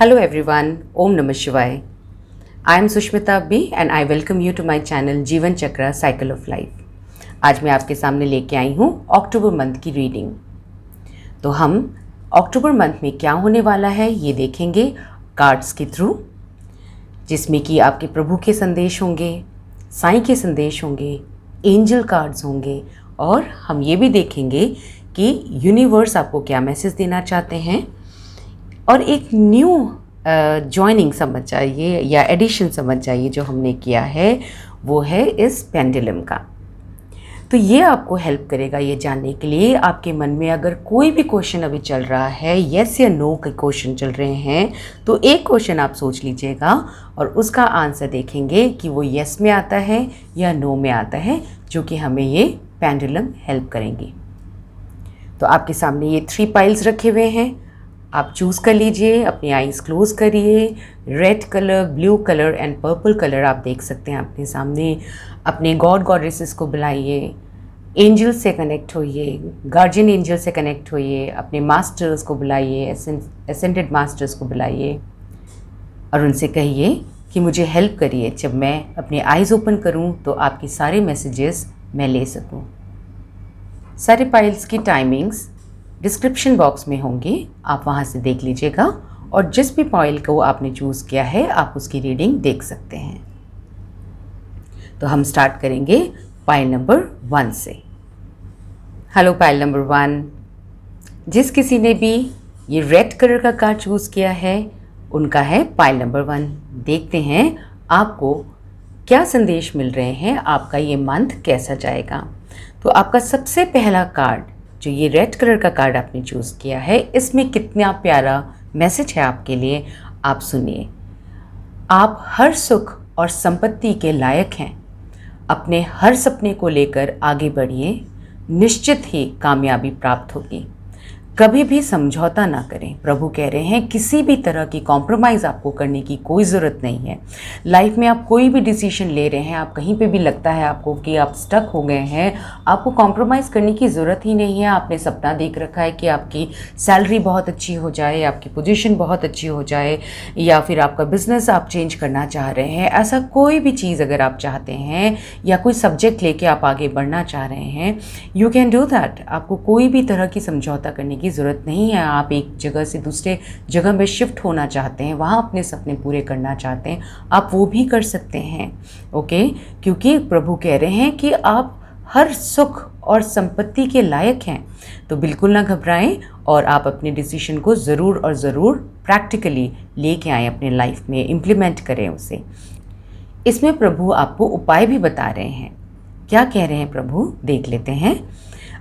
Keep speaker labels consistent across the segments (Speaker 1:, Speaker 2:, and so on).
Speaker 1: Hello everyone, Om Namah Shivaya. I am Sushmita B and I welcome you to my channel जीवन चक्र cycle of life. आज मैं आपके सामने लेके आई हूँ अक्टूबर मंथ की रीडिंग। तो हम अक्टूबर मंथ में क्या होने वाला है ये देखेंगे कार्ड्स के थ्रू, जिसमें कि आपके प्रभु के संदेश होंगे, साईं के संदेश होंगे, एंजल कार्ड्स होंगे और हम ये भी देखेंगे कि यूनिवर्स आपको क्या मैसेज देना चाहते हैं और एक न्यू जॉइनिंग समझ जाइए या एडिशन समझ जाइए जो हमने किया है वो है इस पेंडुलम का। तो ये आपको हेल्प करेगा ये जानने के लिए आपके मन में अगर कोई भी क्वेश्चन अभी चल रहा है, येस या नो के क्वेश्चन चल रहे हैं, तो एक क्वेश्चन आप सोच लीजिएगा और उसका आंसर देखेंगे कि वो येस में आता है या नो में आता है, जो कि हमें ये पेंडुलम हेल्प करेंगी। तो आपके सामने ये 3 पाइल्स रखे हुए हैं, आप चूज़ कर लीजिए, अपनी आईज क्लोज करिए। Red colour, blue colour and purple colour आप देख सकते हैं अपने सामने। अपने गॉड गॉडेसेस को बुलाइए, एंजल से कनेक्ट होइए, गार्जियन एंजल से कनेक्ट होइए, अपने मास्टर्स को बुलाइए, एसेंडेड मास्टर्स को बुलाइए और उनसे कहिए कि मुझे हेल्प करिए जब मैं अपने आईज़ ओपन करूं तो आपके सारे मैसेजेस मैं ले सकूं। सारे पाइल्स की टाइमिंग्स डिस्क्रिप्शन बॉक्स में होंगे, आप वहाँ से देख लीजिएगा और जिस भी पाइल को आपने चूज़ किया है आप उसकी रीडिंग देख सकते हैं। तो हम स्टार्ट करेंगे पाइल नंबर 1 से। हेलो पाइल नंबर 1, जिस किसी ने भी ये रेड कलर का कार्ड चूज़ किया है उनका है पाइल नंबर 1। देखते हैं आपको क्या संदेश मिल रहे हैं, आपका ये मंथ कैसा जाएगा। तो आपका सबसे पहला कार्ड जो ये रेड कलर का कार्ड आपने चूज़ किया है, इसमें कितना प्यारा मैसेज है आपके लिए, आप सुनिए। आप हर सुख और संपत्ति के लायक हैं। अपने हर सपने को लेकर आगे बढ़िए, निश्चित ही कामयाबी प्राप्त होगी। कभी भी समझौता ना करें। प्रभु कह रहे हैं किसी भी तरह की कॉम्प्रोमाइज़ आपको करने की कोई ज़रूरत नहीं है। लाइफ में आप कोई भी डिसीजन ले रहे हैं, आप कहीं पे भी लगता है आपको कि आप स्टक हो गए हैं, आपको कॉम्प्रोमाइज़ करने की ज़रूरत ही नहीं है। आपने सपना देख रखा है कि आपकी सैलरी बहुत अच्छी हो जाए, आपकी पोजीशन बहुत अच्छी हो जाए, या फिर आपका बिज़नेस आप चेंज करना चाह रहे हैं। ऐसा कोई भी चीज़ अगर आप चाहते हैं या कोई सब्जेक्ट लेके आप आगे बढ़ना चाह रहे हैं, यू कैन डू दैट। आपको कोई भी तरह की समझौता करने की ज़रूरत नहीं है। आप एक जगह से दूसरे जगह में शिफ्ट होना चाहते हैं, वहाँ अपने सपने पूरे करना चाहते हैं, आप वो भी कर सकते हैं। ओके, क्योंकि प्रभु कह रहे हैं कि आप हर सुख और संपत्ति के लायक हैं। तो बिल्कुल ना घबराएं और आप अपने डिसीजन को ज़रूर और ज़रूर प्रैक्टिकली लेके आएँ, अपने लाइफ में इम्प्लीमेंट करें उसे। इसमें प्रभु आपको उपाय भी बता रहे हैं। क्या कह रहे हैं प्रभु, देख लेते हैं।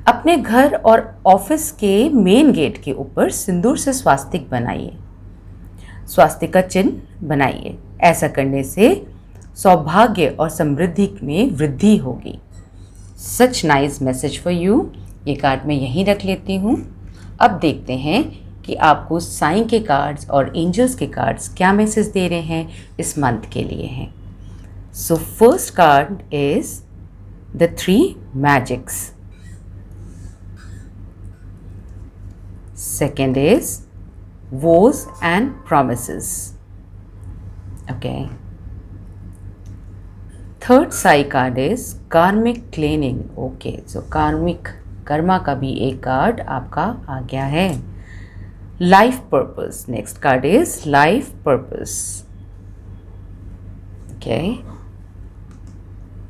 Speaker 1: अपने घर और ऑफिस के मेन गेट के ऊपर सिंदूर से स्वास्तिक बनाइए, स्वास्तिक का चिन्ह बनाइए। ऐसा करने से सौभाग्य और समृद्धि में वृद्धि होगी। Such nice message for you. ये कार्ड मैं यहीं रख लेती हूँ। अब देखते हैं कि आपको साईं के कार्ड्स और एंजल्स के कार्ड्स क्या मैसेज दे रहे हैं इस मंथ के लिए हैं। So first card is the 3 magics. Second is vows and promises. Okay. Third Sai card is karmic cleaning. Okay, so karmic Karma का भी एक कार्ड आपका आ गया है। Life purpose. Next card is life purpose. Okay.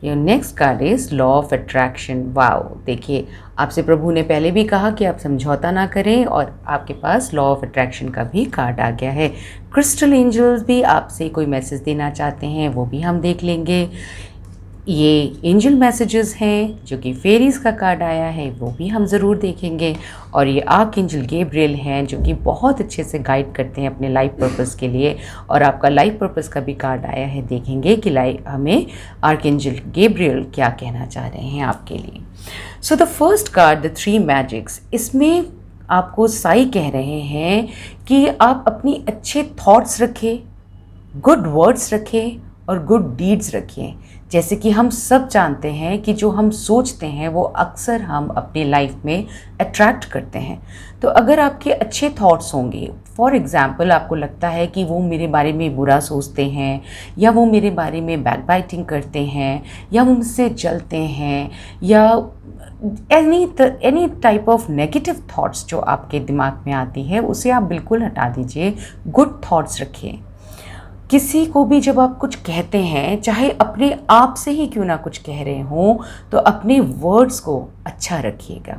Speaker 1: Your next card is law of attraction. Wow, देखिए आपसे प्रभु ने पहले भी कहा कि आप समझौता ना करें और आपके पास लॉ ऑफ अट्रैक्शन का भी कार्ड आ गया है। क्रिस्टल एंजल्स भी आपसे कोई मैसेज देना चाहते हैं, वो भी हम देख लेंगे। ये एंजल मैसेजेस हैं जो कि फेरीज का कार्ड आया है, वो भी हम ज़रूर देखेंगे। और ये आर्क एंजल गैब्रियल हैं जो कि बहुत अच्छे से गाइड करते हैं अपने लाइफ पर्पस के लिए। और आपका लाइफ पर्पस का भी कार्ड आया है, देखेंगे कि हमें आर्क एंजल गैब्रियल क्या कहना चाह रहे हैं आपके लिए। So the first card the 3 magics, इसमें आपको साई कह रहे हैं कि आप अपनी अच्छे थॉट्स रखें, गुड वर्ड्स रखें और गुड डीड्स रखें। जैसे कि हम सब जानते हैं कि जो हम सोचते हैं वो अक्सर हम अपनी लाइफ में अट्रैक्ट करते हैं। तो अगर आपके अच्छे थॉट्स होंगे, फॉर एग्ज़ाम्पल आपको लगता है कि वो मेरे बारे में बुरा सोचते हैं, या वो मेरे बारे में बैकबाइटिंग करते हैं, या वो मुझसे जलते हैं, या any type of negative thoughts जो आपके दिमाग में आती है, उसे आप बिल्कुल हटा दीजिए। गुड थॉट्स रखिए। किसी को भी जब आप कुछ कहते हैं, चाहे अपने आप से ही क्यों ना कुछ कह रहे हों, तो अपने वर्ड्स को अच्छा रखिएगा।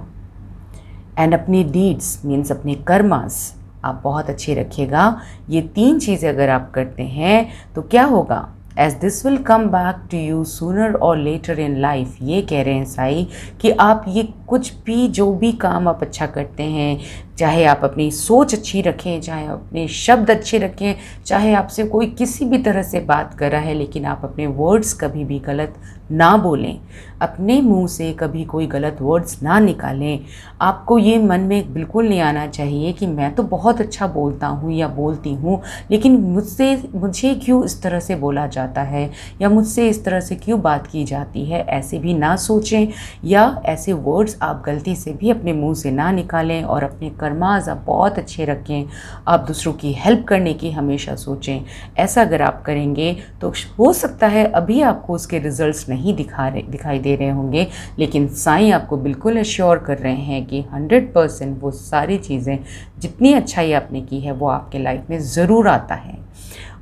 Speaker 1: एंड अपनी डीड्स मीन्स अपने कर्मास आप बहुत अच्छे रखिएगा। ये 3 चीज़ें अगर आप करते हैं तो क्या होगा, as this will come back to you sooner और लेटर इन लाइफ। ये कह रहे हैं साईं कि आप ये कुछ भी जो भी काम आप अच्छा करते हैं, चाहे आप अपनी सोच अच्छी रखें, चाहे अपने शब्द अच्छे रखें, चाहे आपसे कोई किसी भी तरह से बात कर रहा है, लेकिन आप अपने वर्ड्स कभी भी गलत ना बोलें, अपने मुंह से कभी कोई गलत वर्ड्स ना निकालें। आपको ये मन में बिल्कुल नहीं आना चाहिए कि मैं तो बहुत अच्छा बोलता हूँ या बोलती हूँ, लेकिन मुझे क्यों इस तरह से बोला जाता है, या मुझसे इस तरह से क्यों बात की जाती है। ऐसे भी ना सोचें, या ऐसे वर्ड्स आप गलती से भी अपने मुंह से ना निकालें, और अपने कर्मास आप बहुत अच्छे रखें। आप दूसरों की हेल्प करने की हमेशा सोचें। ऐसा अगर आप करेंगे तो हो सकता है अभी आपको उसके रिजल्ट्स नहीं दिखाई दे रहे होंगे, लेकिन साईं आपको बिल्कुल एश्योर कर रहे हैं कि 100% वो सारी चीज़ें, जितनी अच्छाई आपने की है, वो आपके लाइफ में ज़रूर आता है।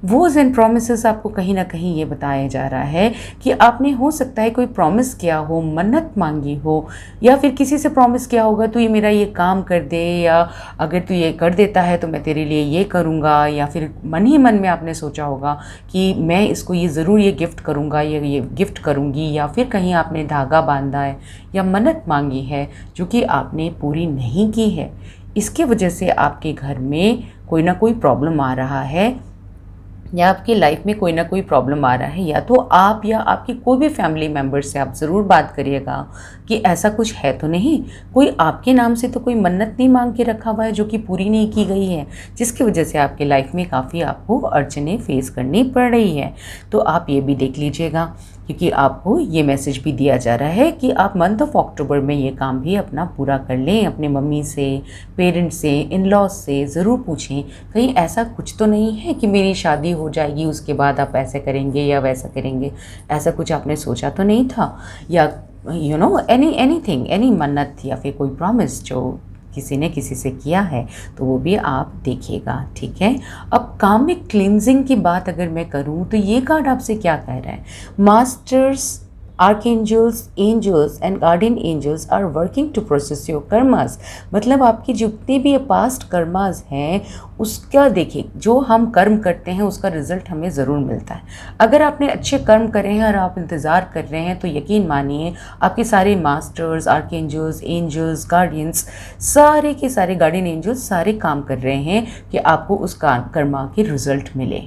Speaker 1: वोज एंड प्रोमिसेस आपको कहीं ना कहीं ये बताया जा रहा है कि आपने हो सकता है कोई प्रॉमिस किया हो, मन्नत मांगी हो, या फिर किसी से प्रॉमिस किया होगा तो ये मेरा ये काम कर दे, या अगर तू ये कर देता है तो मैं तेरे लिए ये करूँगा, या फिर मन ही मन में आपने सोचा होगा कि मैं इसको ये ज़रूर ये गिफ्ट करूँगा या ये गिफ्ट करूँगी, या फिर कहीं आपने धागा बांधा है या मन्नत मांगी है जो कि आपने पूरी नहीं की है। इसके वजह से आपके घर में कोई ना कोई प्रॉब्लम आ रहा है, या आपकी लाइफ में कोई ना कोई प्रॉब्लम आ रहा है, या तो आप या आपकी कोई भी फैमिली मेम्बर से आप ज़रूर बात करिएगा कि ऐसा कुछ है तो नहीं, कोई आपके नाम से तो कोई मन्नत नहीं मांग के रखा हुआ है जो कि पूरी नहीं की गई है, जिसकी वजह से आपके लाइफ में काफ़ी आपको अड़चनें फेस करनी पड़ रही है। तो आप ये भी देख लीजिएगा, क्योंकि आपको ये मैसेज भी दिया जा रहा है कि आप मंथ ऑफ अक्टूबर में ये काम भी अपना पूरा कर लें। अपने मम्मी से, पेरेंट्स से, इन लॉज से ज़रूर पूछें, कहीं ऐसा कुछ तो नहीं है कि मेरी शादी हो जाएगी उसके बाद आप ऐसे करेंगे या वैसा करेंगे, ऐसा कुछ आपने सोचा तो नहीं था, या यू नो एनीथिंग, एनी मन्नत या फिर कोई प्रॉमिस जो किसी ने किसी से किया है, तो वो भी आप देखिएगा, ठीक है। अब कामिक क्लींजिंग की बात अगर मैं करूं तो ये कार्ड आपसे क्या कह रहा है, masters, archangels, angels and guardian angels are working to process your karmas. मतलब आपकी जितने भी पास्ट कर्मास हैं उसका देखिए, जो हम कर्म करते हैं उसका रिजल्ट हमें ज़रूर मिलता है। अगर आपने अच्छे कर्म करे हैं और आप इंतज़ार कर रहे हैं तो यकीन मानिए आपके सारे मास्टर्स, आर्कएंजल्स, एंजल्स, गार्डियंस, सारे के सारे गार्डियन एंजल्स सारे काम कर रहे हैं कि आपको उस कर्मा के रिजल्ट मिले,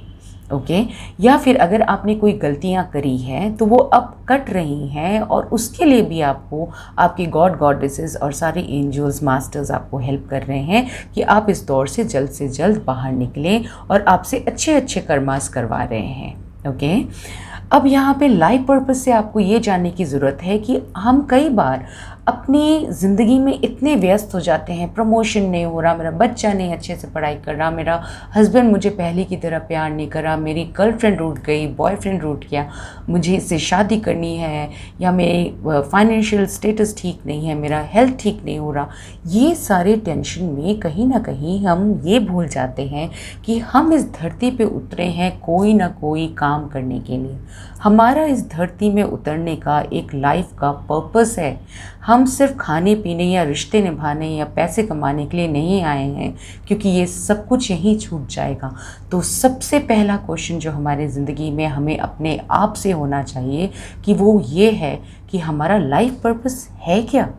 Speaker 1: ओके। या फिर अगर आपने कोई गलतियां करी हैं तो वो अब कट रही हैं, और उसके लिए भी आपको आपके गॉड गॉडेसेस और सारे एंजल्स, मास्टर्स आपको हेल्प कर रहे हैं कि आप इस दौर से जल्द बाहर निकलें, और आपसे अच्छे अच्छे कर्मास करवा रहे हैं, ओके। अब यहाँ पे लाइफ पर्पस से आपको ये जानने की ज़रूरत है कि हम कई बार अपनी ज़िंदगी में इतने व्यस्त हो जाते हैं, प्रमोशन नहीं हो रहा, मेरा बच्चा नहीं अच्छे से पढ़ाई कर रहा, मेरा हस्बैंड मुझे पहले की तरह प्यार नहीं कर रहा, मेरी गर्लफ्रेंड रूठ गई, बॉयफ्रेंड रूठ गया, मुझे इससे शादी करनी है, या मेरी फाइनेंशियल स्टेटस ठीक नहीं है, मेरा हेल्थ ठीक नहीं हो रहा। ये सारे टेंशन में कहीं ना कहीं हम ये भूल जाते हैं कि हम इस धरती पे उतरे हैं कोई ना कोई काम करने के लिए। हमारा इस धरती में उतरने का एक लाइफ का पर्पस है। हम सिर्फ खाने पीने या रिश्ते निभाने या पैसे कमाने के लिए नहीं आए हैं, क्योंकि ये सब कुछ यहीं छूट जाएगा। तो सबसे पहला क्वेश्चन जो हमारी ज़िंदगी में हमें अपने आप से होना चाहिए कि वो ये है कि हमारा लाइफ पर्पस है क्या।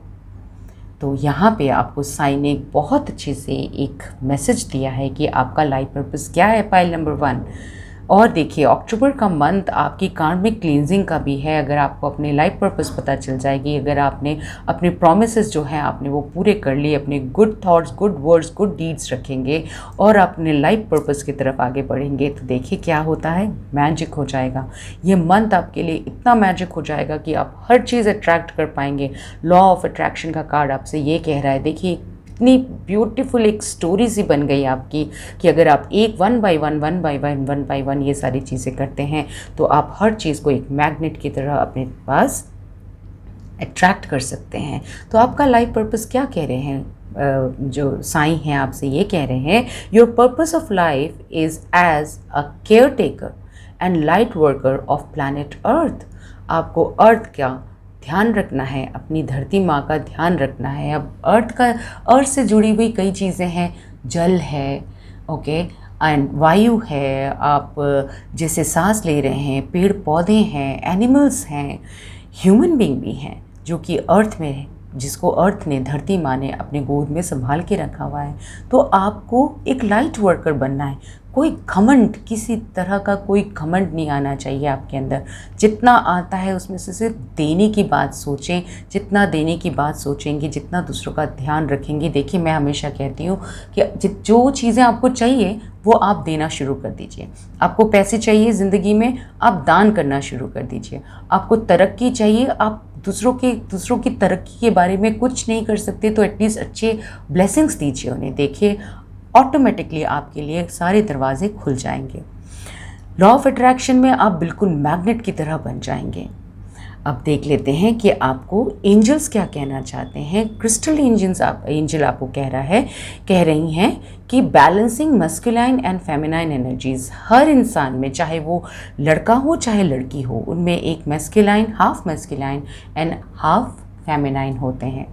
Speaker 1: तो यहाँ पे आपको साईं ने बहुत अच्छे से एक मैसेज दिया है कि आपका लाइफ पर्पस क्या है। पाइल नंबर 1, और देखिए अक्टूबर का मंथ आपकी कार्मिक क्लींजिंग का भी है। अगर आपको अपने लाइफ पर्पस पता चल जाएगी, अगर आपने अपने प्रॉमिसेस जो हैं आपने वो पूरे कर लिए, अपने good thoughts, good words, good deeds रखेंगे और अपने लाइफ पर्पस की तरफ आगे बढ़ेंगे, तो देखिए क्या होता है, मैजिक हो जाएगा। ये मंथ आपके लिए इतना मैजिक हो जाएगा कि आप हर चीज़ अट्रैक्ट कर पाएंगे। लॉ ऑफ अट्रैक्शन का कार्ड आपसे ये कह रहा है, देखिए इतनी ब्यूटीफुल एक स्टोरी सी बन गई आपकी कि अगर आप एक वन बाय वन ये सारी चीज़ें करते हैं तो आप हर चीज़ को एक मैग्नेट की तरह अपने पास अट्रैक्ट कर सकते हैं। तो आपका लाइफ पर्पस क्या कह रहे हैं, जो साईं हैं आपसे ये कह रहे हैं, your purpose of life is as a caretaker and light worker of planet Earth. आपको अर्थ का ध्यान रखना है, अपनी धरती माँ का ध्यान रखना है। अब अर्थ से जुड़ी हुई कई चीज़ें हैं, जल है, ओके, एंड वायु है, आप जैसे सांस ले रहे हैं, पेड़ पौधे हैं, एनिमल्स हैं, ह्यूमन बीइंग भी हैं जो कि अर्थ में है, जिसको अर्थ ने, धरती माँ ने अपने गोद में संभाल के रखा हुआ है। तो आपको एक लाइट वर्कर बनना है। कोई घमंड, किसी तरह का कोई घमंड नहीं आना चाहिए आपके अंदर। जितना आता है उसमें से सिर्फ देने की बात सोचें। जितना देने की बात सोचेंगे, जितना दूसरों का ध्यान रखेंगे, देखिए मैं हमेशा कहती हूँ कि जो चीज़ें आपको चाहिए वो आप देना शुरू कर दीजिए। आपको पैसे चाहिए ज़िंदगी में, आप दान करना शुरू कर दीजिए। आपको तरक्की चाहिए, आप दूसरों की तरक्की के बारे में कुछ नहीं कर सकते तो एटलीस्ट अच्छे ब्लेसिंग्स दीजिए उन्हें। देखिए ऑटोमेटिकली आपके लिए सारे दरवाजे खुल जाएंगे। लॉ ऑफ अट्रैक्शन में आप बिल्कुल मैग्नेट की तरह बन जाएंगे। अब देख लेते हैं कि आपको एंजल्स क्या कहना चाहते हैं। क्रिस्टल एंजल आपको कह रही हैं कि balancing masculine and feminine energies, हर इंसान में, चाहे वो लड़का हो चाहे लड़की हो, उनमें एक masculine, half masculine and half feminine होते हैं,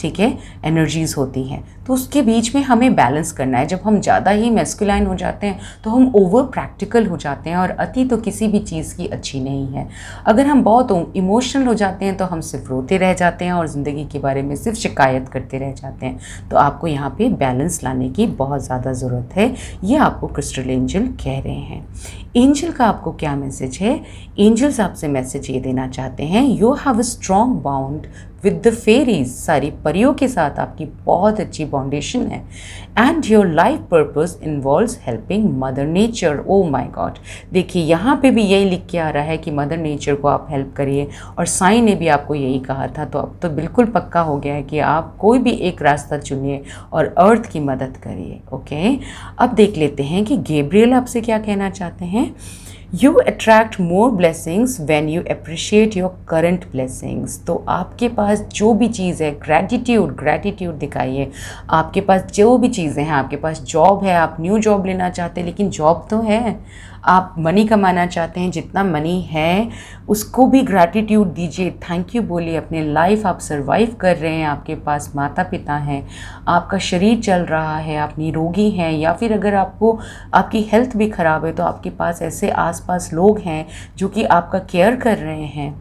Speaker 1: ठीक है, एनर्जीज़ होती हैं। तो उसके बीच में हमें बैलेंस करना है। जब हम ज़्यादा ही मैस्कुलाइन हो जाते हैं तो हम ओवर प्रैक्टिकल हो जाते हैं और अति तो किसी भी चीज़ की अच्छी नहीं है। अगर हम बहुत इमोशनल हो जाते हैं तो हम सिर्फ रोते रह जाते हैं और ज़िंदगी के बारे में सिर्फ शिकायत करते रह जाते हैं। तो आपको यहाँ पे बैलेंस लाने की बहुत ज़्यादा ज़रूरत है। ये आपको क्रिस्टल एंजल कह रहे हैं। एंजल का आपको क्या मैसेज है? एंजल्स आपसे मैसेज ये देना चाहते हैं, you have a strong bound with the fairies, सारी परियों के साथ आपकी बहुत अच्छी बाउंडेशन है। And your life purpose involves helping mother nature. Oh my god, देखिए यहाँ पे भी यही लिख के आ रहा है कि मदर नेचर को आप हेल्प करिए, और साईं ने भी आपको यही कहा था। तो अब तो बिल्कुल पक्का हो गया है कि आप कोई भी एक रास्ता चुनिए और अर्थ की मदद करिए। ओके, अब देख लेते हैं कि गैब्रियल आपसे क्या कहना चाहते हैं। You attract more blessings when you appreciate your current blessings। तो आपके पास जो भी चीज़ है, ग्रैटिट्यूड दिखाइए। आपके पास जो भी चीज़ें हैं, आपके पास जॉब है, आप न्यू जॉब लेना चाहते हैं, लेकिन जॉब तो है, आप मनी कमाना चाहते हैं, जितना मनी है उसको भी ग्रैटिट्यूड दीजिए, थैंक यू बोलिए। अपने लाइफ आप सर्वाइव कर रहे हैं, आपके पास माता पिता हैं, आपका शरीर चल रहा है, आप निरोगी हैं, या फिर अगर आपको आपकी हेल्थ भी ख़राब है तो आपके पास ऐसे आसपास लोग हैं जो कि आपका केयर कर रहे हैं।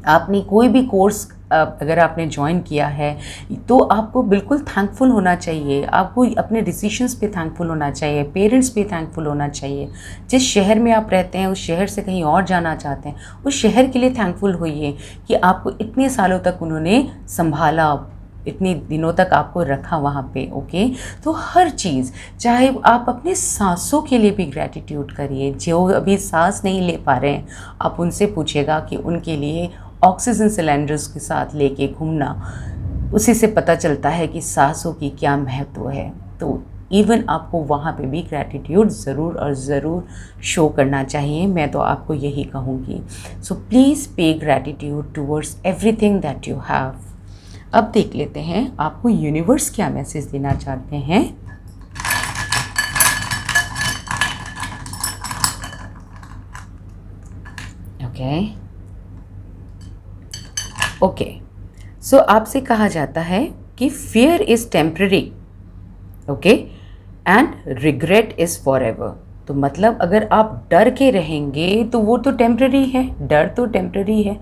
Speaker 1: आपने कोई भी कोर्स अगर आपने ज्वाइन किया है तो आपको बिल्कुल थैंकफुल होना चाहिए। आपको अपने डिसीजंस पे थैंकफुल होना चाहिए, पेरेंट्स पे थैंकफुल होना चाहिए। जिस शहर में आप रहते हैं उस शहर से कहीं और जाना चाहते हैं, उस शहर के लिए थैंकफुल होइए कि आपको इतने सालों तक उन्होंने संभाला, इतने दिनों तक आपको रखा वहाँ पे। ओके, तो हर चीज़, चाहे आप अपने सांसों के लिए भी ग्रैटिट्यूड करिए। जो अभी सांस नहीं ले पा रहे हैं, आप उनसे पूछिएगा कि उनके लिए ऑक्सीजन सिलेंडर्स के साथ लेके घूमना, उसी से पता चलता है कि सांसों की क्या महत्व है। तो इवन आपको वहाँ पे भी ग्रैटिट्यूड ज़रूर और ज़रूर शो करना चाहिए। मैं तो आपको यही कहूँगी। सो प्लीज़ पे gratitude towards everything that you have. अब देख लेते हैं आपको यूनिवर्स क्या मैसेज देना चाहते हैं। ओके, सो आपसे कहा जाता है कि fear is temporary, okay, and regret is for ever. तो मतलब अगर आप डर के रहेंगे तो वो तो टेम्प्ररी है, डर तो टेम्प्ररी है,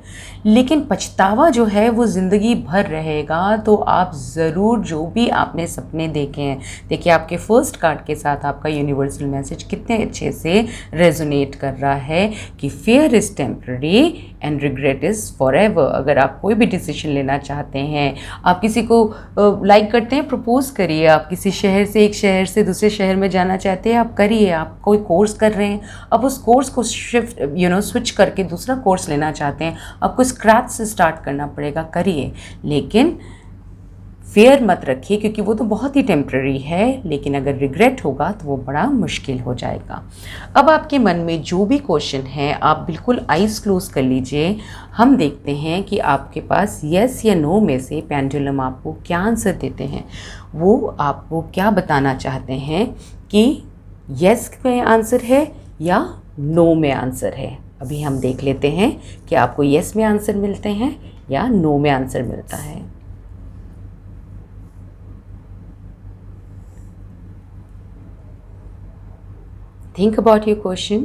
Speaker 1: लेकिन पछतावा जो है वो ज़िंदगी भर रहेगा। तो आप ज़रूर जो भी आपने सपने देखे हैं, देखिए आपके फर्स्ट कार्ड के साथ आपका यूनिवर्सल मैसेज कितने अच्छे से रेजोनेट कर रहा है कि fear is temporary and regret is forever. अगर आप कोई भी डिसीजन लेना चाहते हैं, आप किसी को लाइक करते हैं, प्रपोज करिए। आप किसी शहर से एक शहर से दूसरे शहर में जाना चाहते हैं, आप करिए। आप कोई कोर्स कर रहे हैं, अब उस कोर्स को शिफ्ट स्विच करके दूसरा कोर्स लेना चाहते हैं, आपको स्क्रैच से स्टार्ट करना पड़ेगा, करिए। लेकिन फेयर मत रखिए, क्योंकि वो तो बहुत ही टेम्प्ररी है, लेकिन अगर रिग्रेट होगा तो वो बड़ा मुश्किल हो जाएगा। अब आपके मन में जो भी क्वेश्चन है, आप बिल्कुल आइज क्लोज कर लीजिए। हम देखते हैं कि आपके पास येस या नो में से पेंडुलम आपको क्या आंसर देते हैं। वो आपको क्या बताना चाहते हैं कि येस में आंसर है या नो में आंसर है। अभी हम देख लेते हैं कि आपको येस में आंसर मिलते हैं या नो में आंसर मिलता है। Think about your question.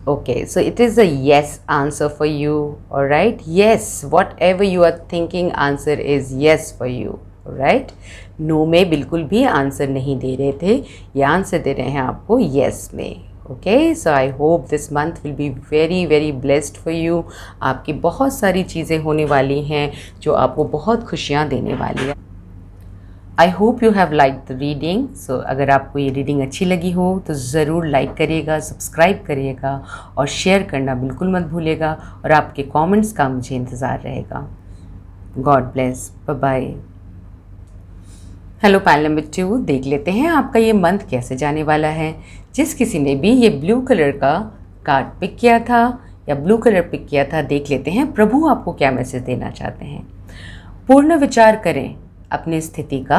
Speaker 1: Okay, so it is a yes answer for you, all right? Yes, whatever you are thinking, answer is yes for you, all right? नो में बिल्कुल भी आंसर नहीं दे रहे थे, ये आंसर दे रहे हैं आपको yes में। Okay, so I hope this month will be very very blessed for you. आपकी बहुत सारी चीज़ें होने वाली हैं जो आपको बहुत खुशियाँ देने वाली है। I hope you have like the reading. So अगर आपको ये रीडिंग अच्छी लगी हो तो ज़रूर लाइक करिएगा, सब्सक्राइब करिएगा और शेयर करना बिल्कुल मत भूलिएगा। और आपके कमेंट्स का मुझे इंतज़ार रहेगा। God bless, bye bye. Hello panel number 2, देख लेते हैं आपका ये मंथ कैसे जाने वाला है। जिस किसी ने भी ये ब्लू कलर का कार्ड पिक किया था या ब्लू कलर पिक किया था, देख लेते हैं प्रभु आपको क्या मैसेज देना चाहते हैं। पूर्ण विचार करें, अपनी स्थिति का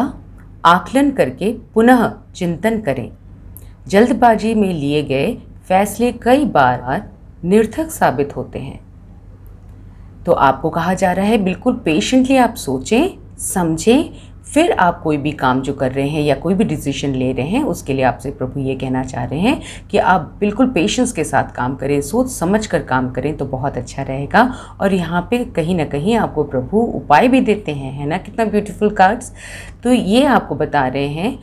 Speaker 1: आकलन करके पुनः चिंतन करें। जल्दबाजी में लिए गए फैसले कई बार निरर्थक साबित होते हैं। तो आपको कहा जा रहा है बिल्कुल पेशेंटली आप सोचें, समझें, फिर आप कोई भी काम जो कर रहे हैं या कोई भी डिसीजन ले रहे हैं, उसके लिए आपसे प्रभु ये कहना चाह रहे हैं कि आप बिल्कुल पेशेंस के साथ काम करें, सोच समझ कर काम करें तो बहुत अच्छा रहेगा। और यहाँ पे कहीं ना कहीं आपको प्रभु उपाय भी देते हैं, है ना, कितना ब्यूटीफुल कार्ड्स। तो ये आपको बता रहे हैं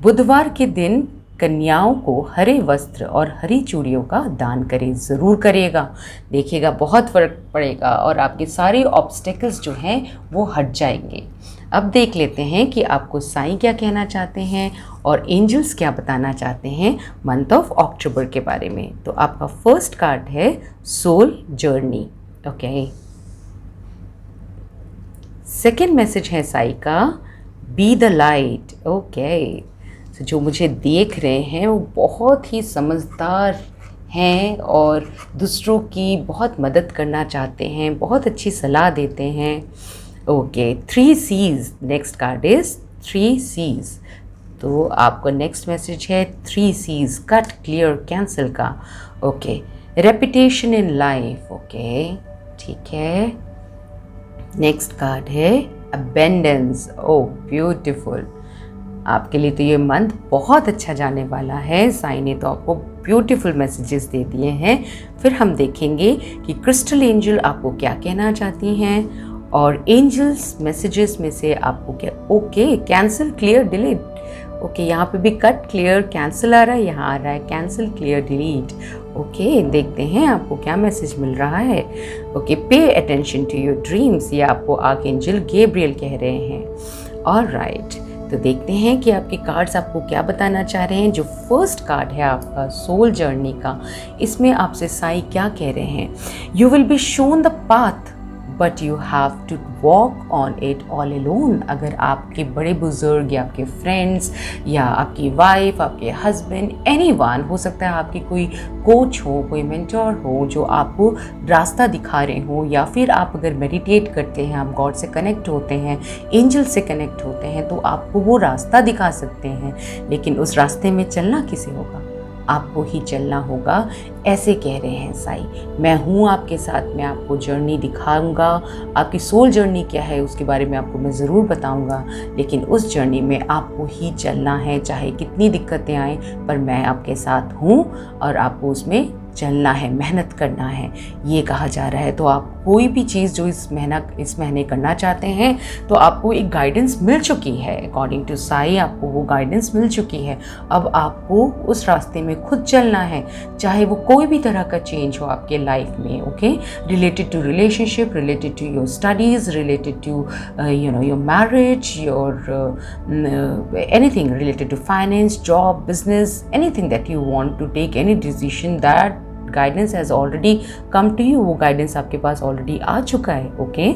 Speaker 1: बुधवार के दिन कन्याओं को हरे वस्त्र और हरी चूड़ियों का दान करें, ज़रूर करिएगा, देखिएगा बहुत फ़र्क पड़ेगा और आपके सारे ऑब्स्टेकल्स जो हैं वो हट जाएंगे। अब देख लेते हैं कि आपको साईं क्या कहना चाहते हैं और एंजल्स क्या बताना चाहते हैं मंथ ऑफ अक्टूबर के बारे में। तो आपका फर्स्ट कार्ड है soul journey. Okay, second message है साईं का बी द लाइट। ओके, तो जो मुझे देख रहे हैं वो बहुत ही समझदार हैं और दूसरों की बहुत मदद करना चाहते हैं, बहुत अच्छी सलाह देते हैं। Okay, 3 C's, next card is 3 C's। तो आपको नेक्स्ट मैसेज है 3 C's, कट, क्लियर, कैंसिल का। Okay, reputation in life. Okay, ठीक है। नेक्स्ट कार्ड है अबेंडेंस। ओह ब्यूटीफुल, आपके लिए तो ये मंथ बहुत अच्छा जाने वाला है। साईं ने तो आपको ब्यूटीफुल मैसेजेस दे दिए हैं। फिर हम देखेंगे कि क्रिस्टल एंजल आपको क्या कहना चाहती हैं और एंजल्स मैसेजेस में से आपको क्या। Okay, cancel, clear, delete. Okay, यहाँ पे भी कट, क्लियर, कैंसिल आ रहा है, यहाँ आ रहा है कैंसिल, क्लियर, डिलीट। ओके, देखते हैं आपको क्या मैसेज मिल रहा है। Okay, pay attention to your dreams, ये आपको आर्कएंजल गैब्रियल कह रहे हैं। ऑलराइट, तो देखते हैं कि आपके कार्ड्स आपको क्या बताना चाह रहे हैं। जो फर्स्ट कार्ड है आपका सोल जर्नी का, इसमें आपसे साईं क्या कह रहे हैं। You will be shown the path but you have to walk on it all alone. अगर आपके बड़े बुजुर्ग या आपके फ्रेंड्स या आपकी वाइफ, आपके हस्बैंड, एनीवन, हो सकता है आपकी कोई कोच हो, कोई मेंटोर हो जो आपको रास्ता दिखा रहे हो, या फिर आप अगर मेडिटेट करते हैं, आप गॉड से कनेक्ट होते हैं, एंजल से कनेक्ट होते हैं, तो आपको वो रास्ता दिखा सकते हैं। लेकिन उस रास्ते में चलना किसे होगा, आपको ही चलना होगा, ऐसे कह रहे हैं साईं। मैं हूँ आपके साथ, मैं आपको जर्नी दिखाऊंगा, आपकी सोल जर्नी क्या है उसके बारे में आपको मैं ज़रूर बताऊंगा, लेकिन उस जर्नी में आपको ही चलना है, चाहे कितनी दिक्कतें आएँ, पर मैं आपके साथ हूँ और आपको उसमें चलना है, मेहनत करना है, ये कहा जा रहा है। तो आप कोई भी चीज़ जो इस महीने करना चाहते हैं, तो आपको एक गाइडेंस मिल चुकी है, अकॉर्डिंग टू साई आपको वो गाइडेंस मिल चुकी है। अब आपको उस रास्ते में खुद चलना है, चाहे वो कोई भी तरह का चेंज हो आपके लाइफ में, okay, related to relationship, related to your studies, related to your marriage, your anything related to finance, job, business, anything that you want to take, any decision, that guidance has already come to you, वो guidance आपके पास already आ चुका है, okay.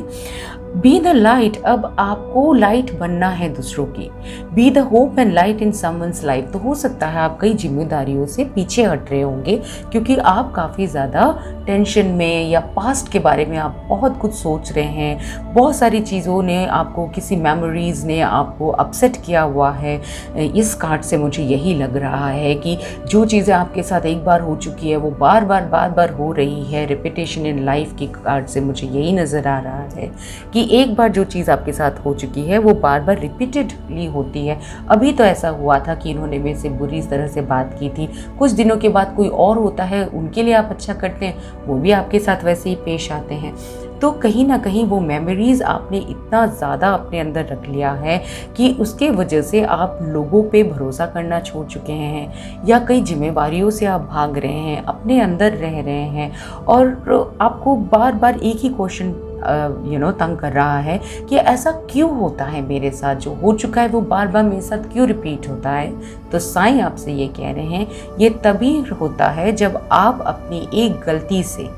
Speaker 1: Be the light, अब आपको light बनना है दूसरों की। Be the hope and light in someone's life. तो हो सकता है आप कई जिम्मेदारियों से पीछे हट रहे होंगे, क्योंकि आप काफ़ी ज़्यादा टेंशन में या पास्ट के बारे में आप बहुत कुछ सोच रहे हैं, बहुत सारी चीज़ों ने आपको, किसी मेमोरीज़ ने आपको अपसेट किया हुआ है। इस कार्ड से मुझे यही लग रहा है कि जो चीज़ें आपके साथ एक बार हो चुकी है वो बार बार हो रही है। रिपीटेशन इन लाइफ की कार्ड से मुझे यही नज़र आ रहा है कि एक बार जो चीज़ आपके साथ हो चुकी है वो बार बार रिपीटेडली होती है। अभी तो ऐसा हुआ था कि इन्होंने मेरे से बुरी तरह से बात की थी, कुछ दिनों के बाद कोई और होता है, उनके लिए आप अच्छा करते हैं, वो भी आपके साथ वैसे ही पेश आते हैं। तो कहीं ना कहीं वो मेमोरीज़ आपने इतना ज़्यादा अपने अंदर रख लिया है कि उसके वजह से आप लोगों पे भरोसा करना छोड़ चुके हैं, या कई जिम्मेवारियों से आप भाग रहे हैं, अपने अंदर रह रहे हैं, और आपको बार बार एक ही क्वेश्चन तंग कर रहा है कि ऐसा क्यों होता है मेरे साथ, जो हो चुका है वो बार बार मेरे साथ क्यों रिपीट होता है। तो साईं आपसे ये कह रहे हैं, ये तभी होता है जब आप अपनी एक गलती से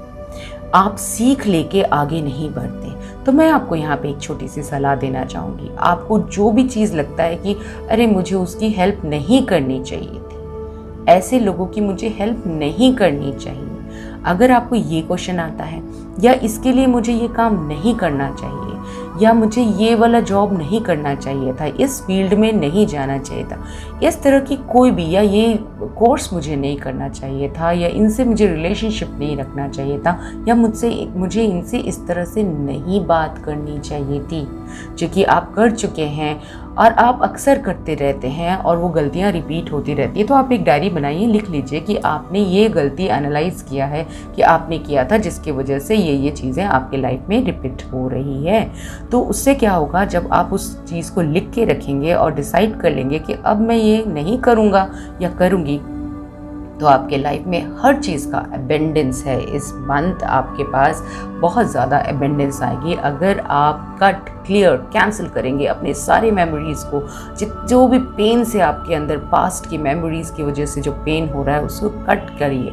Speaker 1: आप सीख लेके आगे नहीं बढ़ते। तो मैं आपको यहाँ पे एक छोटी सी सलाह देना चाहूँगी। आपको जो भी चीज़ लगता है कि अरे मुझे उसकी हेल्प नहीं करनी चाहिए थी, ऐसे लोगों की मुझे हेल्प नहीं करनी चाहिए, अगर आपको ये क्वेश्चन आता है, या इसके लिए मुझे ये काम नहीं करना चाहिए, या मुझे ये वाला जॉब नहीं करना चाहिए था, इस फील्ड में नहीं जाना चाहिए था, इस तरह की कोई भी, या ये कोर्स मुझे नहीं करना चाहिए था, या इनसे मुझे रिलेशनशिप नहीं रखना चाहिए था, या मुझे इनसे इस तरह से नहीं बात करनी चाहिए थी, जो कि आप कर चुके हैं और आप अक्सर करते रहते हैं और वो गलतियां रिपीट होती रहती है। तो आप एक डायरी बनाइए, लिख लीजिए कि आपने ये गलती एनालाइज किया है कि आपने किया था, जिसकी वजह से ये चीज़ें आपके लाइफ में रिपीट हो रही है। तो उससे क्या होगा, जब आप उस चीज़ को लिख के रखेंगे और डिसाइड कर लेंगे कि अब मैं ये नहीं करूँगा या करूँगी, तो आपके लाइफ में हर चीज़ का एबेंडेंस है। इस मंथ आपके पास बहुत ज़्यादा एबेंडेंस आएगी अगर आप कट क्लियर कैंसिल करेंगे अपने सारे मेमोरीज़ को, जो भी पेन से आपके अंदर पास्ट की मेमोरीज़ की वजह से जो पेन हो रहा है उसको कट करिए,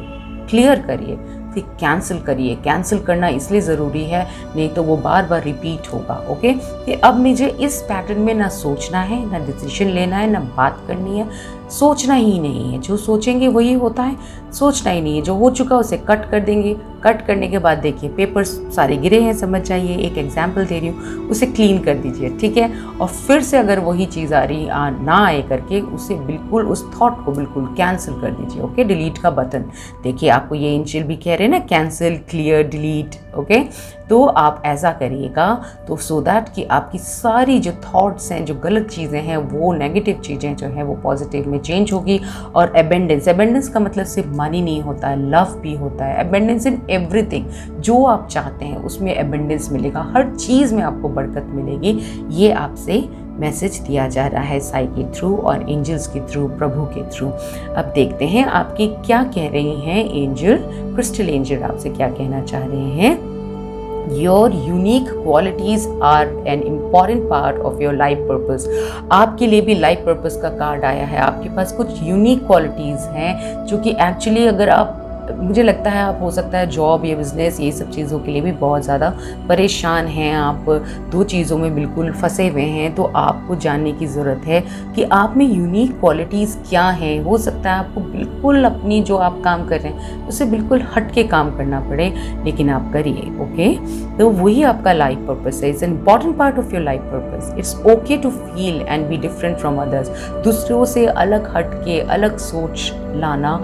Speaker 1: क्लियर करिए, फिर कैंसिल करिए। कैंसिल करना इसलिए ज़रूरी है, नहीं तो वो बार बार रिपीट होगा, ओके। कि अब मुझे इस पैटर्न में ना सोचना है, ना डिसीजन लेना है, ना बात करनी है, सोचना ही नहीं है। जो सोचेंगे वही होता है, सोचना ही नहीं है। जो हो चुका उसे कट कर देंगे। कट करने के बाद देखिए पेपर्स सारे गिरे हैं, समझ जाइए, एक एग्जाम्पल दे रही हूँ, उसे क्लीन कर दीजिए, ठीक है। और फिर से अगर वही चीज़ ना आए करके, उसे बिल्कुल, उस थॉट को बिल्कुल कैंसिल कर दीजिए, ओके। डिलीट का बटन देखिए, आपको ये एंजल भी कह रहे हैं ना, कैंसिल, क्लियर, डिलीट, ओके। तो आप ऐसा करिएगा, तो सो दैट कि आपकी सारी जो थॉट्स हैं, जो गलत चीज़ें हैं, वो नेगेटिव चीज़ें जो हैं वो पॉजिटिव में चेंज होगी। और एबेंडेंस का मतलब सिर्फ मनी नहीं होता है, लव भी होता है। एबेंडेंस इन एवरीथिंग, जो आप चाहते हैं उसमें एबेंडेंस मिलेगा, हर चीज़ में आपको बरकत मिलेगी। ये आपसे मैसेज दिया जा रहा है साई के थ्रू और एंजल्स के थ्रू, प्रभु के थ्रू। अब देखते हैं आपके क्या कह रही हैं एंजल, क्रिस्टल एंजल आपसे क्या कहना चाह रहे हैं। Your unique qualities are an important part of your life purpose। आपके लिए भी लाइफ पर्पस का कार्ड आया है। आपके पास कुछ यूनिक क्वालिटीज़ हैं जो कि एक्चुअली, अगर आप, मुझे लगता है आप हो सकता है जॉब या बिज़नेस ये सब चीज़ों के लिए भी बहुत ज़्यादा परेशान हैं, आप दो चीज़ों में बिल्कुल फंसे हुए हैं। तो आपको जानने की ज़रूरत है कि आप में यूनिक क्वालिटीज़ क्या हैं। हो सकता है आपको बिल्कुल अपनी जो आप काम कर रहे हैं उससे बिल्कुल हट के काम करना पड़े, लेकिन आप करिए, ओके। तो वही आपका लाइफ पर्पस है। It's an important part of your life purpose. It's okay to feel and be different from others. दूसरों से अलग हट के अलग सोच लाना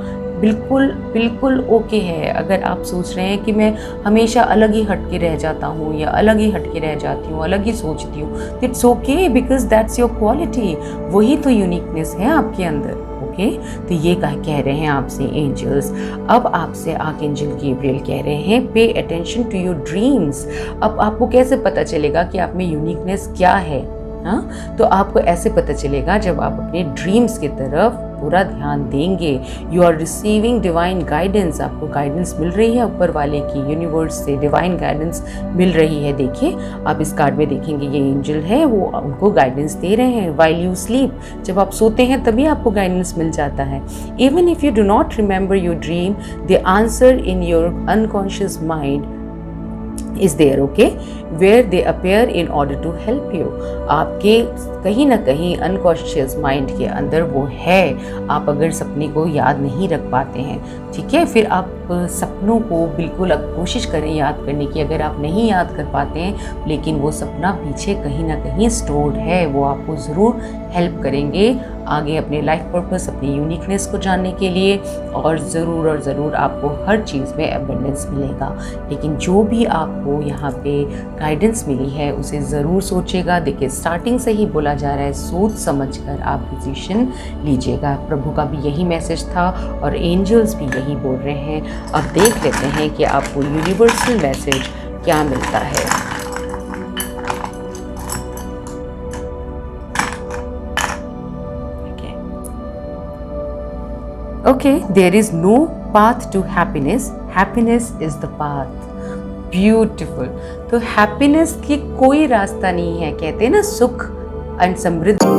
Speaker 1: बिल्कुल बिल्कुल ओके है। अगर आप सोच रहे हैं कि मैं हमेशा अलग ही हट के रह जाता हूँ या अलग ही हट के रह जाती हूँ, अलग ही सोचती हूँ, it's okay, because that's your quality. वही तो यूनिकनेस है आपके अंदर। ओके, तो ये कह रहे हैं आपसे एंजल्स। अब आपसे आर्कएंजल गैब्रियल कह रहे हैं पे अटेंशन टू योर ड्रीम्स। अब आपको कैसे पता चलेगा कि आप में यूनिकनेस क्या है? हाँ, तो आपको ऐसे पता चलेगा जब आप अपने ड्रीम्स की तरफ पूरा ध्यान देंगे। You are receiving divine guidance. आपको गाइडेंस मिल रही है ऊपर वाले की, यूनिवर्स से डिवाइन गाइडेंस मिल रही है। देखिए, आप इस कार्ड में देखेंगे ये एंजल है, वो उनको गाइडेंस दे रहे हैं व्हाइल यू स्लीप। जब आप सोते हैं तभी आपको गाइडेंस मिल जाता है। Even if you do not remember your dream, the answer in your unconscious mind is there, okay, where they appear in order to help you। आपके कहीं ना कहीं अनकॉन्शियस माइंड के अंदर वो है। आप अगर सपने को याद नहीं रख पाते हैं, ठीक है, फिर आप सपनों को बिल्कुल कोशिश करें याद करने की। अगर आप नहीं याद कर पाते हैं, लेकिन वो सपना पीछे कहीं ना कहीं स्टोर्ड है, वो आपको ज़रूर हेल्प करेंगे आगे अपने लाइफ पर्पस, अपनी यूनिकनेस को जानने के लिए। और ज़रूर आपको हर चीज़ में एबंडेंस मिलेगा। लेकिन जो भी आपको यहाँ पे गाइडेंस मिली है उसे ज़रूर सोचेगा। देखिए, स्टार्टिंग से ही बोला जा रहा है, सोच समझ कर आप डिसीजन लीजिएगा। प्रभु का भी यही मैसेज था और एंजल्स भी यही बोल रहे हैं। अब देख लेते हैं कि आपको यूनिवर्सल मैसेज क्या मिलता है। Okay, there is no path to happiness. Happiness is the path. Beautiful. तो happiness की कोई रास्ता नहीं है। कहते हैं ना, सुख और समृद्धि।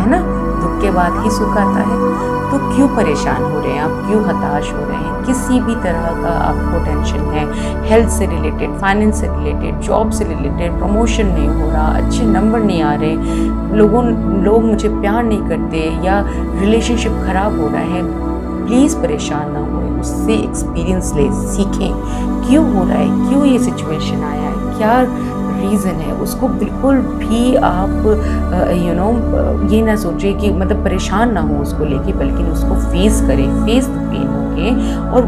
Speaker 1: है ना, दुख के बाद ही सुख आता है। तो क्यों परेशान हो रहे हैं आप, क्यों हताश हो रहे हैं? किसी भी तरह का आपको टेंशन है, हेल्थ से रिलेटेड, फाइनेंस से रिलेटेड, जॉब से रिलेटेड, प्रमोशन नहीं हो रहा, अच्छे नंबर नहीं आ रहे, लोग मुझे प्यार नहीं करते, या रिलेशनशिप खराब हो रहा है, प्लीज़ परेशान ना हो, उससे एक्सपीरियंस ले, सीखें क्यों हो रहा है, क्यों ये सिचुएशन आया है, क्या रीज़न है। उसको बिल्कुल भी आप ये ना सोचिए कि मतलब परेशान ना हो उसको लेके, बल्कि उसको फेस करें, फेस द पेन होके, और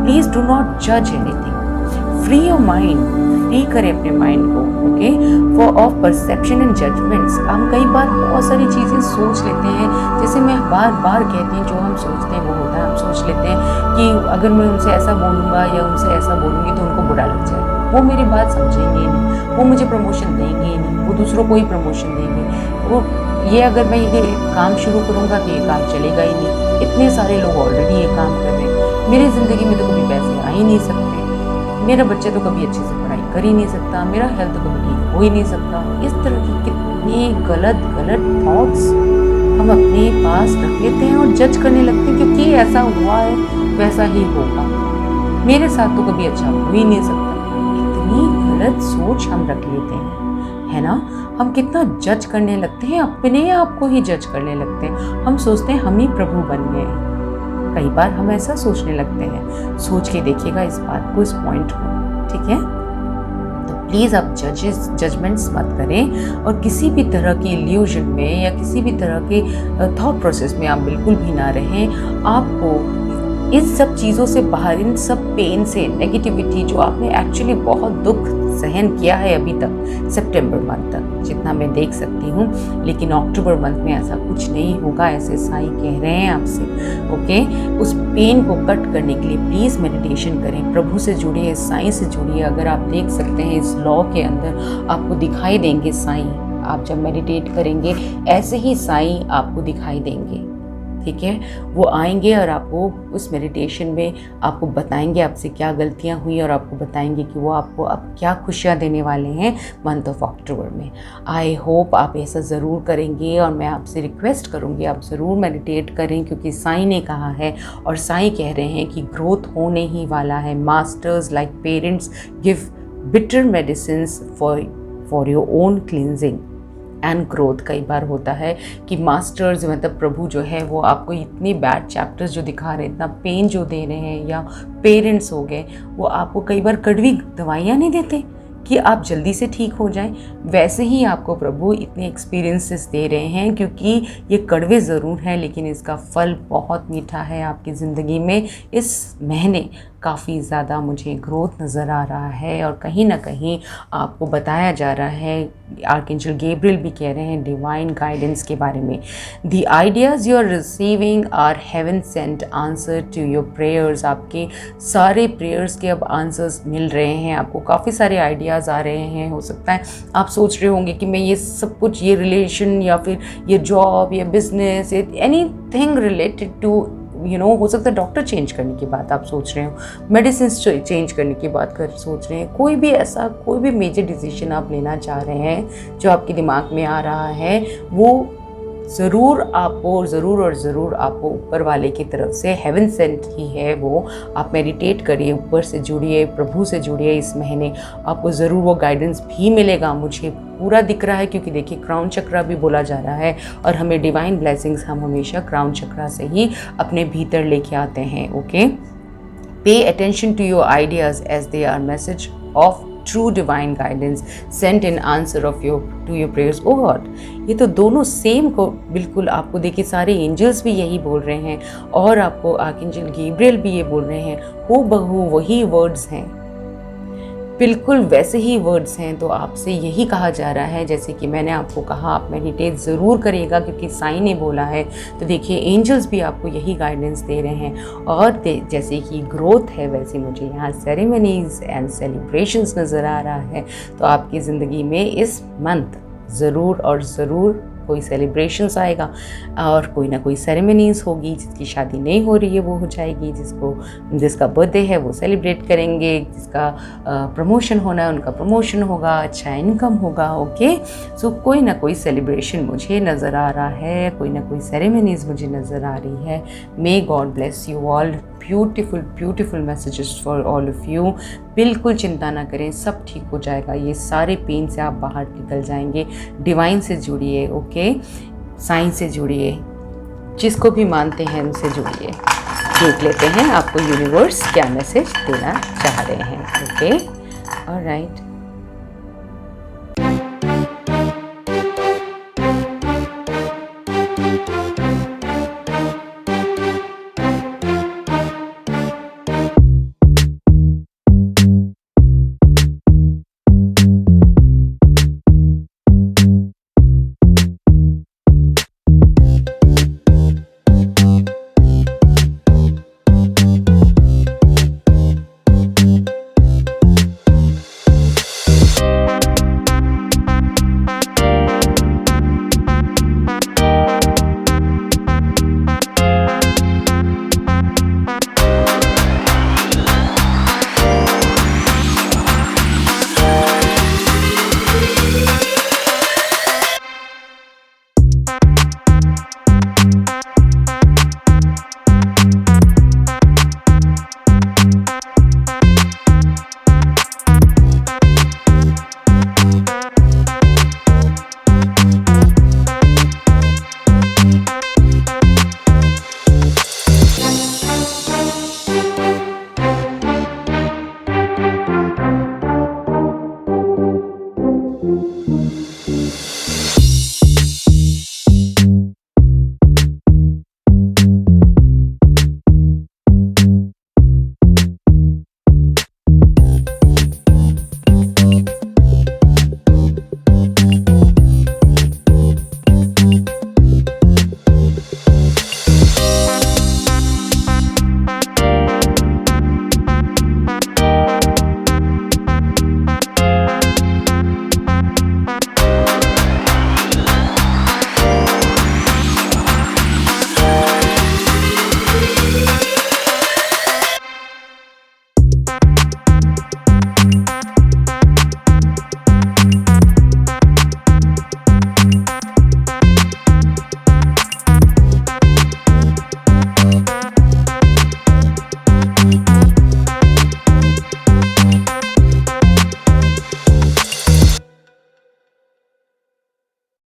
Speaker 1: प्लीज़ डू नॉट जज anything, free your mind, free करें अपने माइंड को, okay, for of perception and judgements. हम कई बार बहुत सारी चीज़ें सोच लेते हैं, जैसे मैं बार बार कहती हूँ, जो हम सोचते हैं वो होता है। हम सोच लेते हैं कि अगर मैं उनसे ऐसा बोलूँगा या उनसे ऐसा बोलूँगी तो उनको बुरा लग जाएगा, वो मेरी बात समझेंगे नहीं, वो मुझे प्रमोशन देंगे नहीं, वो दूसरों को ही प्रमोशन देंगे, वो ये अगर मैं ये काम शुरू करूँगा तो ये काम चलेगा ही नहीं, इतने सारे लोग ऑलरेडी ये काम कर रहे हैं, मेरी ज़िंदगी में तो कभी पैसे आ ही नहीं सकते, मेरा बच्चा तो कभी अच्छे से पढ़ाई कर ही नहीं सकता, मेरा हेल्थ तो कभी ठीक हो ही नहीं सकता। इस तरह की कितने गलत थॉट्स हम अपने पास रख लेते हैं और जज करने लगते हैं, क्योंकि ऐसा हुआ है वैसा ही होगा, मेरे साथ तो कभी अच्छा हो ही नहीं सकता। इतनी गलत सोच हम रख लेते हैं, है ना। हम कितना जज करने लगते हैं, अपने आप को ही जज करने लगते हैं। हम सोचते हैं हम ही प्रभु बन गए हैं, कई बार हम ऐसा सोचने लगते हैं। सोच के देखिएगा इस बात को, इस पॉइंट को, ठीक है। तो प्लीज़ आप जजमेंट्स मत करें, और किसी भी तरह की इल्यूजन में या किसी भी तरह के थॉट प्रोसेस में आप बिल्कुल भी ना रहें। आपको इन सब चीज़ों से बाहर, इन सब पेन से, नेगेटिविटी जो आपने एक्चुअली बहुत दुख सहन किया है अभी तक, सितंबर मंथ तक जितना मैं देख सकती हूँ, लेकिन अक्टूबर मंथ में ऐसा कुछ नहीं होगा, ऐसे साईं कह रहे हैं आपसे, ओके। उस पेन को कट करने के लिए प्लीज़ मेडिटेशन करें, प्रभु से जुड़िए, साईं से जुड़िए। अगर आप देख सकते हैं इस लॉ के अंदर आपको दिखाई देंगे साईं, आप जब मेडिटेट करेंगे ऐसे ही साईं आपको दिखाई देंगे, ठीक है। वो आएंगे और आपको उस मेडिटेशन में आपको बताएंगे आपसे क्या गलतियां हुई, और आपको बताएंगे कि वो आपको अब क्या खुशियां देने वाले हैं मंथ ऑफ अक्टूबर में। आई होप आप ऐसा ज़रूर करेंगे, और मैं आपसे रिक्वेस्ट करूंगी आप ज़रूर मेडिटेट करें, क्योंकि साईं ने कहा है और साईं कह रहे हैं कि ग्रोथ होने ही वाला है। Masters like parents give bitter medicines for your own cleansing and growth. कई बार होता है कि मास्टर्स मतलब प्रभु जो है वो आपको इतनी बैड चैप्टर्स जो दिखा रहे हैं, इतना पेन जो दे रहे हैं, या पेरेंट्स हो गए वो आपको कई बार कड़वी दवाइयाँ नहीं देते कि आप जल्दी से ठीक हो जाएं, वैसे ही आपको प्रभु इतने एक्सपीरियंसेस दे रहे हैं, क्योंकि ये कड़वे ज़रूर हैं लेकिन इसका फल बहुत मीठा है आपकी ज़िंदगी में। इस महीने काफ़ी ज़्यादा मुझे ग्रोथ नज़र आ रहा है, और कहीं ना कहीं आपको बताया जा रहा है, आर्कएंजल गैब्रियल भी कह रहे हैं डिवाइन गाइडेंस के बारे में। The ideas you are receiving are heaven sent answer to your prayers. आपके सारे प्रेयर्स के अब आंसर्स मिल रहे हैं, आपको काफ़ी सारे आइडियाज़ आ रहे हैं। हो सकता है आप सोच रहे होंगे कि मैं ये सब कुछ, ये रिलेशन या फिर ये जॉब या बिजनेस, एनीथिंग रिलेटेड टू हो सकता है डॉक्टर चेंज करने की बात आप सोच रहे हो, मेडिसिन चेंज करने की बात सोच रहे हैं, कोई भी मेजर डिसीजन आप लेना चाह रहे हैं जो आपके दिमाग में आ रहा है, वो ज़रूर आपको ऊपर वाले की तरफ से हेवन सेंट ही है वो। आप मेडिटेट करिए, ऊपर से जुड़िए, प्रभु से जुड़िए। इस महीने आपको ज़रूर वो गाइडेंस भी मिलेगा, मुझे पूरा दिख रहा है, क्योंकि देखिए क्राउन चक्रा भी बोला जा रहा है, और हमें डिवाइन ब्लेसिंग्स हम हमेशा क्राउन चक्रा से ही अपने भीतर लेके आते हैं, okay. Pay attention to your ideas as they are message of true divine guidance sent in answer of to your prayers. Oh god, ये तो दोनों सेम को बिल्कुल आपको देखिए, सारे एंजल्स भी यही बोल रहे हैं, और आपको आर्कएंजल गैब्रियल भी ये बोल रहे हैं, हू बहू वही वर्ड्स हैं, बिल्कुल वैसे ही वर्ड्स हैं। तो आपसे यही कहा जा रहा है, जैसे कि मैंने आपको कहा, आप मेडिटेट ज़रूर करिएगा, क्योंकि साईं ने बोला है। तो देखिए एंजल्स भी आपको यही गाइडेंस दे रहे हैं, और जैसे कि ग्रोथ है वैसे मुझे यहाँ सेरेमनीज़ एंड सेलिब्रेशंस नज़र आ रहा है। तो आपकी ज़िंदगी में इस मंथ ज़रूर और ज़रूर कोई सेलिब्रेशंस आएगा और कोई ना कोई सेरेमनीज़ होगी। जिसकी शादी नहीं हो रही है वो हो जाएगी, जिसका बर्थडे है वो सेलिब्रेट करेंगे, जिसका प्रमोशन होना है उनका प्रमोशन होगा, अच्छा इनकम होगा। ओके, सो कोई ना कोई सेलिब्रेशन मुझे नज़र आ रहा है, कोई ना कोई सेरेमनीज़ मुझे नज़र आ रही है। May God bless you all, beautiful messages for all of you. बिल्कुल चिंता ना करें, सब ठीक हो जाएगा। ये सारे पेन से आप बाहर निकल जाएंगे। डिवाइन से जुड़िए, ओके, साइंस से जुड़िए, जिसको भी मानते हैं उनसे जुड़िए। देख लेते हैं आपको यूनिवर्स क्या मैसेज देना चाह रहे हैं। Okay, alright.